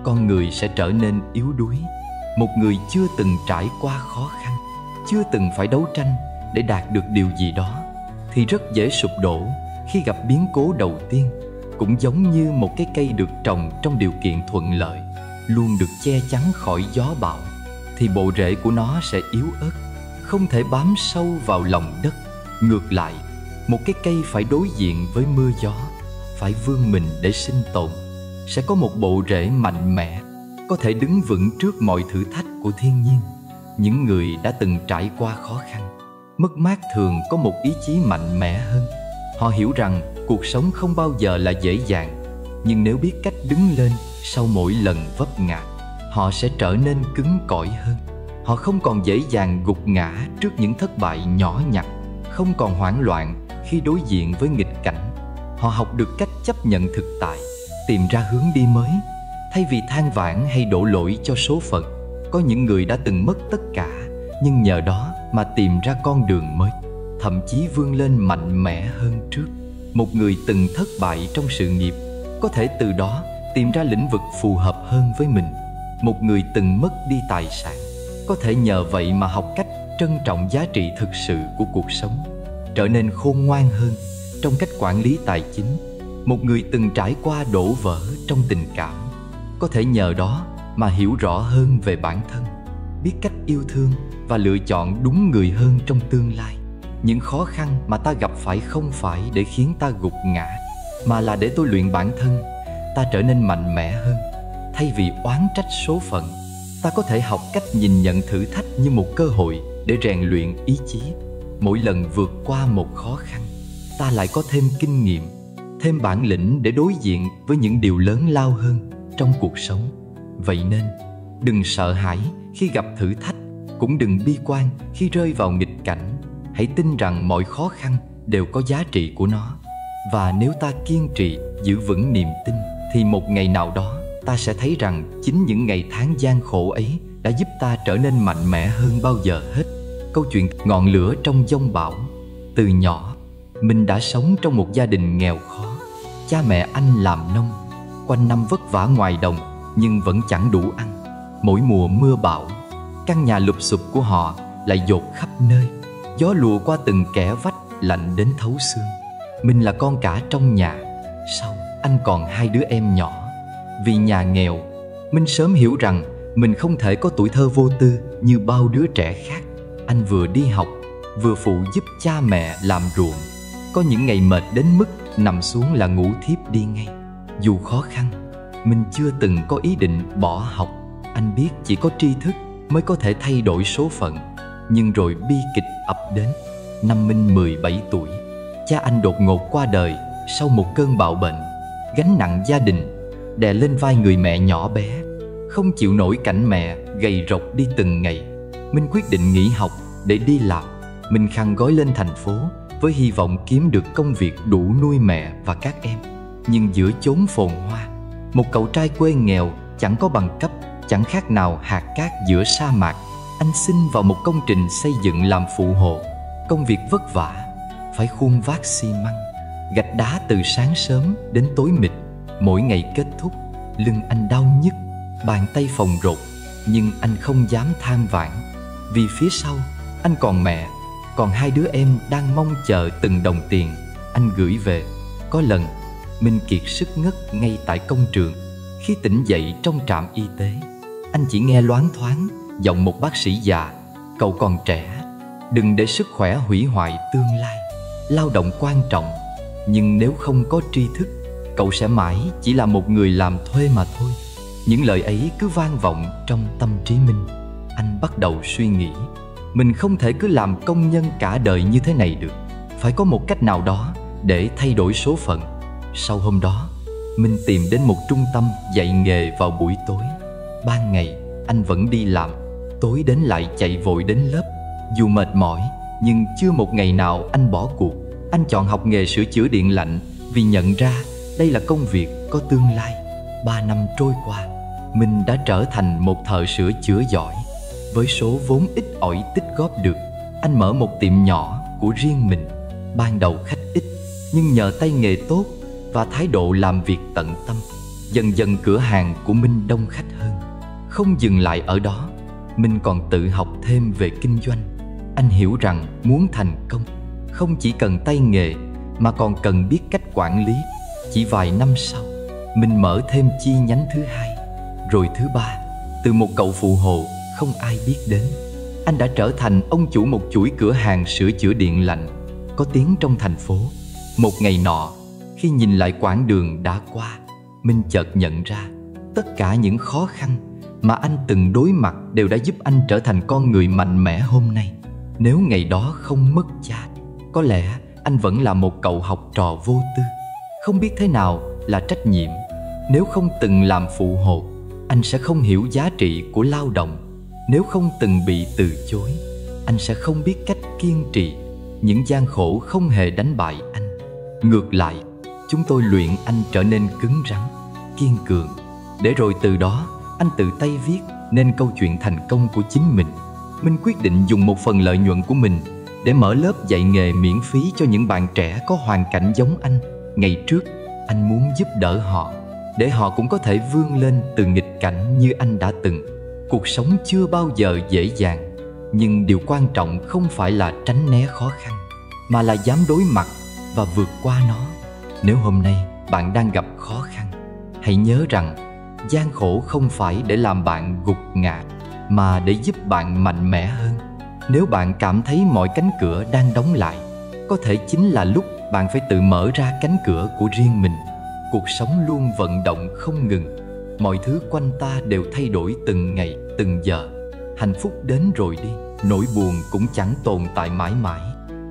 con người sẽ trở nên yếu đuối. Một người chưa từng trải qua khó khăn, chưa từng phải đấu tranh để đạt được điều gì đó, thì rất dễ sụp đổ khi gặp biến cố đầu tiên. Cũng giống như một cái cây được trồng trong điều kiện thuận lợi, luôn được che chắn khỏi gió bão, thì bộ rễ của nó sẽ yếu ớt, không thể bám sâu vào lòng đất. Ngược lại, một cái cây phải đối diện với mưa gió, phải vươn mình để sinh tồn, sẽ có một bộ rễ mạnh mẽ, có thể đứng vững trước mọi thử thách của thiên nhiên. Những người đã từng trải qua khó khăn, mất mát thường có một ý chí mạnh mẽ hơn. Họ hiểu rằng cuộc sống không bao giờ là dễ dàng, nhưng nếu biết cách đứng lên sau mỗi lần vấp ngã, họ sẽ trở nên cứng cỏi hơn. Họ không còn dễ dàng gục ngã trước những thất bại nhỏ nhặt, không còn hoảng loạn khi đối diện với nghịch cảnh. Họ học được cách chấp nhận thực tại, tìm ra hướng đi mới. Thay vì than vãn hay đổ lỗi cho số phận, có những người đã từng mất tất cả, nhưng nhờ đó mà tìm ra con đường mới, thậm chí vươn lên mạnh mẽ hơn trước. Một người từng thất bại trong sự nghiệp có thể từ đó tìm ra lĩnh vực phù hợp hơn với mình. Một người từng mất đi tài sản có thể nhờ vậy mà học cách trân trọng giá trị thực sự của cuộc sống, trở nên khôn ngoan hơn trong cách quản lý tài chính. Một người từng trải qua đổ vỡ trong tình cảm có thể nhờ đó mà hiểu rõ hơn về bản thân, biết cách yêu thương và lựa chọn đúng người hơn trong tương lai. Những khó khăn mà ta gặp phải không phải để khiến ta gục ngã, mà là để tôi luyện bản thân ta trở nên mạnh mẽ hơn. Thay vì oán trách số phận, ta có thể học cách nhìn nhận thử thách như một cơ hội để rèn luyện ý chí. Mỗi lần vượt qua một khó khăn, ta lại có thêm kinh nghiệm, thêm bản lĩnh để đối diện với những điều lớn lao hơn trong cuộc sống. Vậy nên, đừng sợ hãi khi gặp thử thách, cũng đừng bi quan khi rơi vào nghịch cảnh. Hãy tin rằng mọi khó khăn đều có giá trị của nó. Và nếu ta kiên trì, giữ vững niềm tin, thì một ngày nào đó ta sẽ thấy rằng chính những ngày tháng gian khổ ấy đã giúp ta trở nên mạnh mẽ hơn bao giờ hết. Câu chuyện ngọn lửa trong giông bão. Từ nhỏ, mình đã sống trong một gia đình nghèo khó. Cha mẹ anh làm nông, quanh năm vất vả ngoài đồng nhưng vẫn chẳng đủ ăn. Mỗi mùa mưa bão, căn nhà lụp xụp của họ lại dột khắp nơi. Gió lùa qua từng kẽ vách lạnh đến thấu xương. Mình là con cả trong nhà. Sau, anh còn 2 đứa em nhỏ. Vì nhà nghèo, Minh sớm hiểu rằng mình không thể có tuổi thơ vô tư như bao đứa trẻ khác. Anh vừa đi học, vừa phụ giúp cha mẹ làm ruộng. Có những ngày mệt đến mức nằm xuống là ngủ thiếp đi ngay. Dù khó khăn, Minh chưa từng có ý định bỏ học. Anh biết chỉ có tri thức mới có thể thay đổi số phận. Nhưng rồi bi kịch ập đến. Năm Minh 17 tuổi, cha anh đột ngột qua đời sau một cơn bạo bệnh. Gánh nặng gia đình đè lên vai người mẹ nhỏ bé. Không chịu nổi cảnh mẹ gầy rộc đi từng ngày, Minh quyết định nghỉ học để đi làm. Minh khăn gói lên thành phố với hy vọng kiếm được công việc đủ nuôi mẹ và các em. Nhưng giữa chốn phồn hoa, một cậu trai quê nghèo chẳng có bằng cấp, chẳng khác nào hạt cát giữa sa mạc, anh xin vào một công trình xây dựng làm phụ hồ. Công việc vất vả, phải khuôn vác xi măng, gạch đá từ sáng sớm đến tối mịt. Mỗi ngày kết thúc, lưng anh đau nhức, bàn tay phồng rộp, nhưng anh không dám than vãn. Vì phía sau, anh còn mẹ, còn 2 đứa em đang mong chờ từng đồng tiền anh gửi về. Có lần, Minh kiệt sức ngất ngay tại công trường. Khi tỉnh dậy trong trạm y tế, anh chỉ nghe loáng thoáng giọng một bác sĩ già: "Cậu còn trẻ, đừng để sức khỏe hủy hoại tương lai. Lao động quan trọng, nhưng nếu không có tri thức, cậu sẽ mãi chỉ là một người làm thuê mà thôi." Những lời ấy cứ vang vọng trong tâm trí Minh. Anh bắt đầu suy nghĩ, mình không thể cứ làm công nhân cả đời như thế này được. Phải có một cách nào đó để thay đổi số phận. Sau hôm đó, Minh tìm đến một trung tâm dạy nghề vào buổi tối. Ban ngày, anh vẫn đi làm, tối đến lại chạy vội đến lớp. Dù mệt mỏi, nhưng chưa một ngày nào anh bỏ cuộc. Anh chọn học nghề sửa chữa điện lạnh vì nhận ra đây là công việc có tương lai. 3 năm trôi qua, Minh đã trở thành một thợ sửa chữa giỏi. Với số vốn ít ỏi tích góp được, anh mở một tiệm nhỏ của riêng mình. Ban đầu khách ít, nhưng nhờ tay nghề tốt và thái độ làm việc tận tâm, dần dần cửa hàng của Minh đông khách hơn. Không dừng lại ở đó, Minh còn tự học thêm về kinh doanh. Anh hiểu rằng muốn thành công, không chỉ cần tay nghề mà còn cần biết cách quản lý. Chỉ vài năm sau, Minh mở thêm chi nhánh thứ 2, rồi thứ 3. Từ một cậu phụ hồ không ai biết đến, anh đã trở thành ông chủ một chuỗi cửa hàng sửa chữa điện lạnh có tiếng trong thành phố. Một ngày nọ, khi nhìn lại quãng đường đã qua, Minh chợt nhận ra tất cả những khó khăn mà anh từng đối mặt đều đã giúp anh trở thành con người mạnh mẽ hôm nay. Nếu ngày đó không mất cha, có lẽ anh vẫn là một cậu học trò vô tư, không biết thế nào là trách nhiệm. Nếu không từng làm phụ hồ, anh sẽ không hiểu giá trị của lao động. Nếu không từng bị từ chối, anh sẽ không biết cách kiên trì. Những gian khổ không hề đánh bại anh. Ngược lại, chúng tôi luyện anh trở nên cứng rắn, kiên cường. Để rồi từ đó, anh tự tay viết nên câu chuyện thành công của chính mình. Minh quyết định dùng một phần lợi nhuận của mình để mở lớp dạy nghề miễn phí cho những bạn trẻ có hoàn cảnh giống anh. Ngày trước, anh muốn giúp đỡ họ, để họ cũng có thể vươn lên từ nghịch cảnh như anh đã từng. Cuộc sống chưa bao giờ dễ dàng, nhưng điều quan trọng không phải là tránh né khó khăn, mà là dám đối mặt và vượt qua nó. Nếu hôm nay bạn đang gặp khó khăn, hãy nhớ rằng gian khổ không phải để làm bạn gục ngã, mà để giúp bạn mạnh mẽ hơn. Nếu bạn cảm thấy mọi cánh cửa đang đóng lại, có thể chính là lúc bạn phải tự mở ra cánh cửa của riêng mình. Cuộc sống luôn vận động không ngừng. Mọi thứ quanh ta đều thay đổi từng ngày, từng giờ. Hạnh phúc đến rồi đi, nỗi buồn cũng chẳng tồn tại mãi mãi.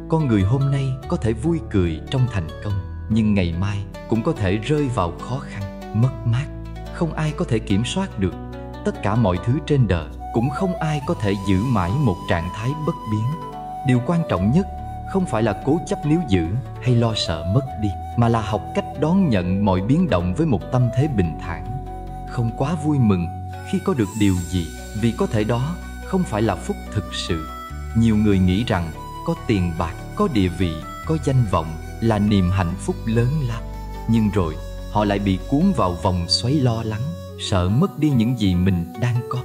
Con người hôm nay có thể vui cười trong thành công, nhưng ngày mai cũng có thể rơi vào khó khăn, mất mát. Không ai có thể kiểm soát được tất cả mọi thứ trên đời, cũng không ai có thể giữ mãi một trạng thái bất biến. Điều quan trọng nhất không phải là cố chấp níu giữ hay lo sợ mất đi, mà là học cách đón nhận mọi biến động với một tâm thế bình thản. Không quá vui mừng khi có được điều gì, vì có thể đó không phải là phúc thực sự. Nhiều người nghĩ rằng có tiền bạc, có địa vị, có danh vọng là niềm hạnh phúc lớn lao. Nhưng rồi họ lại bị cuốn vào vòng xoáy lo lắng, sợ mất đi những gì mình đang có.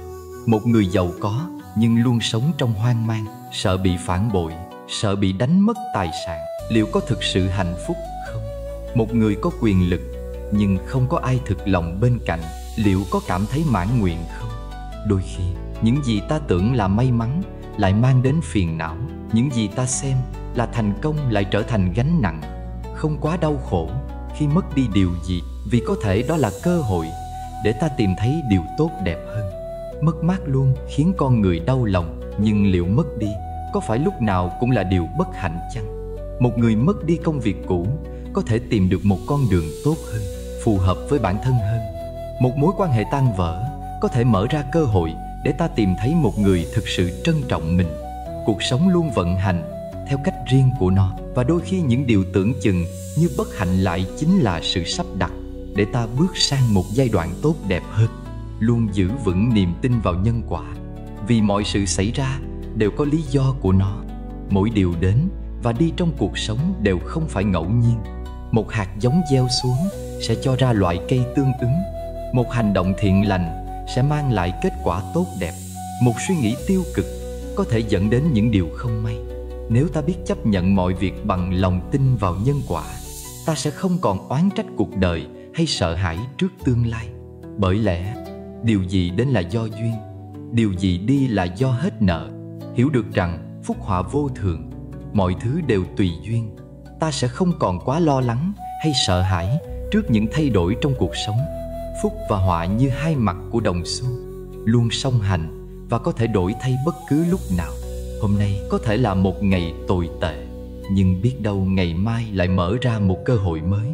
Một người giàu có nhưng luôn sống trong hoang mang, sợ bị phản bội, sợ bị đánh mất tài sản, liệu có thực sự hạnh phúc không? Một người có quyền lực nhưng không có ai thực lòng bên cạnh, liệu có cảm thấy mãn nguyện không? Đôi khi, những gì ta tưởng là may mắn lại mang đến phiền não. Những gì ta xem là thành công lại trở thành gánh nặng. Không quá đau khổ khi mất đi điều gì, vì có thể đó là cơ hội để ta tìm thấy điều tốt đẹp hơn. Mất mát luôn khiến con người đau lòng, nhưng liệu mất đi có phải lúc nào cũng là điều bất hạnh chăng? Một người mất đi công việc cũ có thể tìm được một con đường tốt hơn, phù hợp với bản thân hơn. Một mối quan hệ tan vỡ có thể mở ra cơ hội để ta tìm thấy một người thực sự trân trọng mình. Cuộc sống luôn vận hành theo cách riêng của nó, và đôi khi những điều tưởng chừng như bất hạnh lại chính là sự sắp đặt để ta bước sang một giai đoạn tốt đẹp hơn. Luôn giữ vững niềm tin vào nhân quả, vì mọi sự xảy ra đều có lý do của nó. Mỗi điều đến và đi trong cuộc sống đều không phải ngẫu nhiên. Một hạt giống gieo xuống sẽ cho ra loại cây tương ứng. Một hành động thiện lành sẽ mang lại kết quả tốt đẹp. Một suy nghĩ tiêu cực có thể dẫn đến những điều không may. Nếu ta biết chấp nhận mọi việc bằng lòng tin vào nhân quả, ta sẽ không còn oán trách cuộc đời hay sợ hãi trước tương lai. Bởi lẽ, điều gì đến là do duyên, điều gì đi là do hết nợ. Hiểu được rằng phúc họa vô thường, mọi thứ đều tùy duyên, ta sẽ không còn quá lo lắng hay sợ hãi trước những thay đổi trong cuộc sống. Phúc và họa như hai mặt của đồng xu, luôn song hành và có thể đổi thay bất cứ lúc nào. Hôm nay có thể là một ngày tồi tệ, nhưng biết đâu ngày mai lại mở ra một cơ hội mới.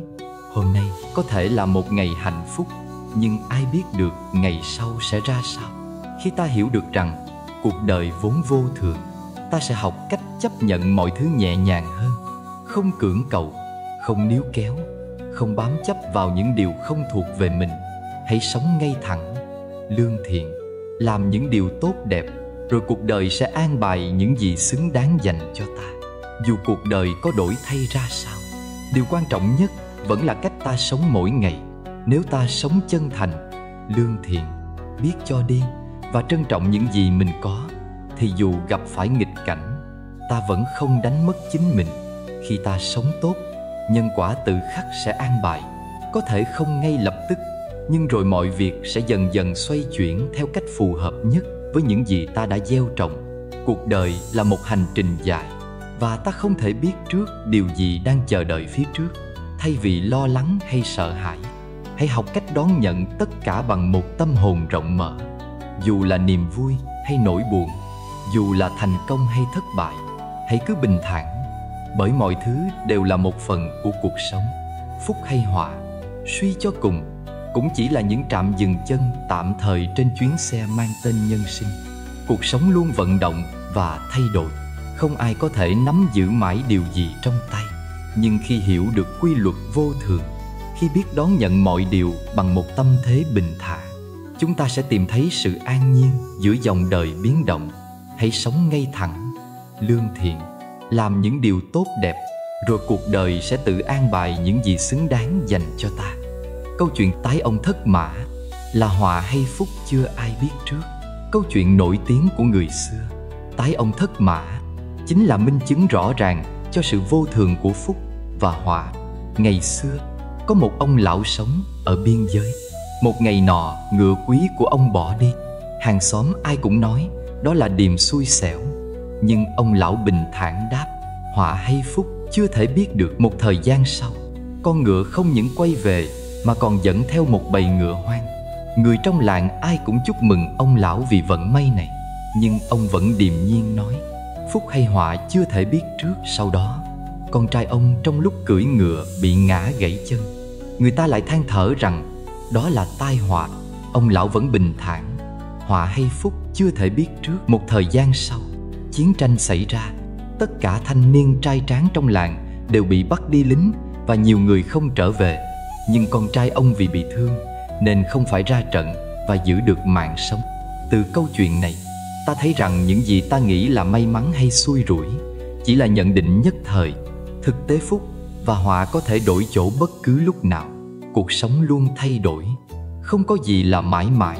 Hôm nay có thể là một ngày hạnh phúc, nhưng ai biết được ngày sau sẽ ra sao. Khi ta hiểu được rằng cuộc đời vốn vô thường, ta sẽ học cách chấp nhận mọi thứ nhẹ nhàng hơn. Không cưỡng cầu, không níu kéo, không bám chấp vào những điều không thuộc về mình. Hãy sống ngay thẳng, lương thiện, làm những điều tốt đẹp, rồi cuộc đời sẽ an bài những gì xứng đáng dành cho ta. Dù cuộc đời có đổi thay ra sao, điều quan trọng nhất vẫn là cách ta sống mỗi ngày. Nếu ta sống chân thành, lương thiện, biết cho đi và trân trọng những gì mình có, thì dù gặp phải nghịch cảnh, ta vẫn không đánh mất chính mình. Khi ta sống tốt, nhân quả tự khắc sẽ an bài. Có thể không ngay lập tức, nhưng rồi mọi việc sẽ dần dần xoay chuyển theo cách phù hợp nhất với những gì ta đã gieo trồng. Cuộc đời là một hành trình dài, và ta không thể biết trước điều gì đang chờ đợi phía trước. Thay vì lo lắng hay sợ hãi, hãy học cách đón nhận tất cả bằng một tâm hồn rộng mở. Dù là niềm vui hay nỗi buồn, dù là thành công hay thất bại, hãy cứ bình thản, bởi mọi thứ đều là một phần của cuộc sống. Phúc hay họa, suy cho cùng, cũng chỉ là những trạm dừng chân tạm thời trên chuyến xe mang tên nhân sinh. Cuộc sống luôn vận động và thay đổi, không ai có thể nắm giữ mãi điều gì trong tay. Nhưng khi hiểu được quy luật vô thường, khi biết đón nhận mọi điều bằng một tâm thế bình thản, chúng ta sẽ tìm thấy sự an nhiên giữa dòng đời biến động. Hãy sống ngay thẳng, lương thiện, làm những điều tốt đẹp, rồi cuộc đời sẽ tự an bài những gì xứng đáng dành cho ta. Câu chuyện tái ông thất mã là họa hay phúc chưa ai biết trước. Câu chuyện nổi tiếng của người xưa, tái ông thất mã, chính là minh chứng rõ ràng cho sự vô thường của phúc và họa. Ngày xưa, có một ông lão sống ở biên giới. Một ngày nọ, ngựa quý của ông bỏ đi. Hàng xóm ai cũng nói đó là điềm xui xẻo. Nhưng ông lão bình thản đáp, họa hay phúc chưa thể biết được. Một thời gian sau, con ngựa không những quay về mà còn dẫn theo một bầy ngựa hoang. Người trong làng ai cũng chúc mừng ông lão vì vận may này. Nhưng ông vẫn điềm nhiên nói, phúc hay họa chưa thể biết trước. Sau đó, con trai ông trong lúc cưỡi ngựa bị ngã gãy chân. Người ta lại than thở rằng đó là tai họa. Ông lão vẫn bình thản, họa hay phúc chưa thể biết trước. Một thời gian sau, chiến tranh xảy ra. Tất cả thanh niên trai tráng trong làng đều bị bắt đi lính và nhiều người không trở về. Nhưng con trai ông vì bị thương nên không phải ra trận và giữ được mạng sống. Từ câu chuyện này, ta thấy rằng những gì ta nghĩ là may mắn hay xui rủi chỉ là nhận định nhất thời. Thực tế phúc và họa có thể đổi chỗ bất cứ lúc nào. Cuộc sống luôn thay đổi, không có gì là mãi mãi.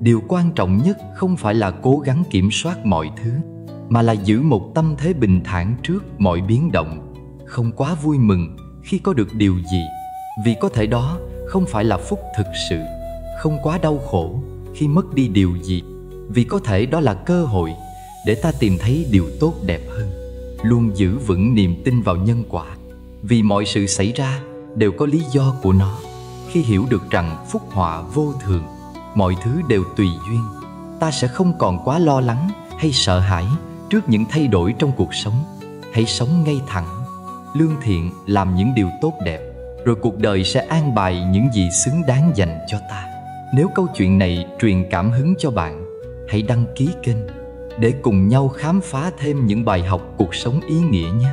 Điều quan trọng nhất không phải là cố gắng kiểm soát mọi thứ, mà là giữ một tâm thế bình thản trước mọi biến động. Không quá vui mừng khi có được điều gì, vì có thể đó không phải là phúc thực sự. Không quá đau khổ khi mất đi điều gì, vì có thể đó là cơ hội để ta tìm thấy điều tốt đẹp hơn. Luôn giữ vững niềm tin vào nhân quả, vì mọi sự xảy ra đều có lý do của nó. Khi hiểu được rằng phúc họa vô thường, mọi thứ đều tùy duyên, ta sẽ không còn quá lo lắng hay sợ hãi trước những thay đổi trong cuộc sống. Hãy sống ngay thẳng, lương thiện, làm những điều tốt đẹp, rồi cuộc đời sẽ an bài những gì xứng đáng dành cho ta. Nếu câu chuyện này truyền cảm hứng cho bạn, hãy đăng ký kênh để cùng nhau khám phá thêm những bài học cuộc sống ý nghĩa nhé.